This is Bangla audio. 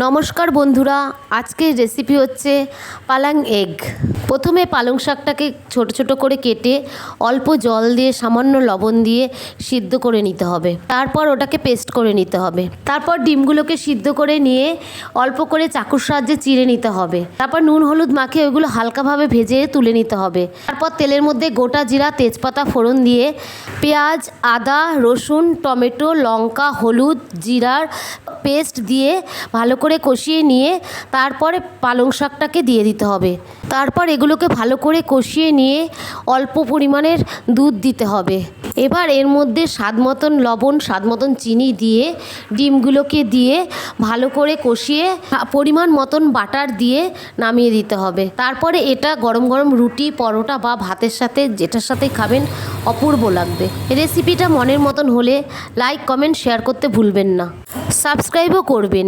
নমস্কার বন্ধুরা, আজকের রেসিপি হচ্ছে পালং এগ। প্রথমে পালং শাকটাকে ছোট ছোট করে কেটে অল্প জল দিয়ে সামান্য লবণ দিয়ে সিদ্ধ করে নিতে হবে। তারপর ওটাকে পেস্ট করে নিতে হবে। তারপর ডিমগুলোকে সিদ্ধ করে নিয়ে অল্প করে চাকুর সাহায্যে চিড়ে নিতে হবে। তারপর নুন হলুদ মাখিয়ে ওইগুলো হালকাভাবে ভেজে তুলে নিতে হবে। তারপর তেলের মধ্যে গোটা জিরা তেজপাতা ফোড়ন দিয়ে পেঁয়াজ, আদা, রসুন, টমেটো, লঙ্কা, হলুদ, জিরার পেস্ট দিয়ে ভালো করে কষিয়ে নিয়ে তারপরে পালং শাকটাকে দিয়ে দিতে হবে। তারপর এগুলোকে ভালো করে কষিয়ে নিয়ে অল্প পরিমাণের দুধ দিতে হবে। এবার এর মধ্যে স্বাদ মতন লবণ, স্বাদ মতন চিনি দিয়ে ডিমগুলোকে দিয়ে ভালো করে কষিয়ে পরিমাণ মতন বাটার দিয়ে নামিয়ে দিতে হবে। তারপরে এটা গরম গরম রুটি, পরোটা বা ভাতের সাথে যেটার সাথে খাবেন অপূর্ব লাগবে। রেসিপিটা মনের মতন হলে লাইক, কমেন্ট, শেয়ার করতে ভুলবেন না। সাবস্ক্রাইবও করবেন।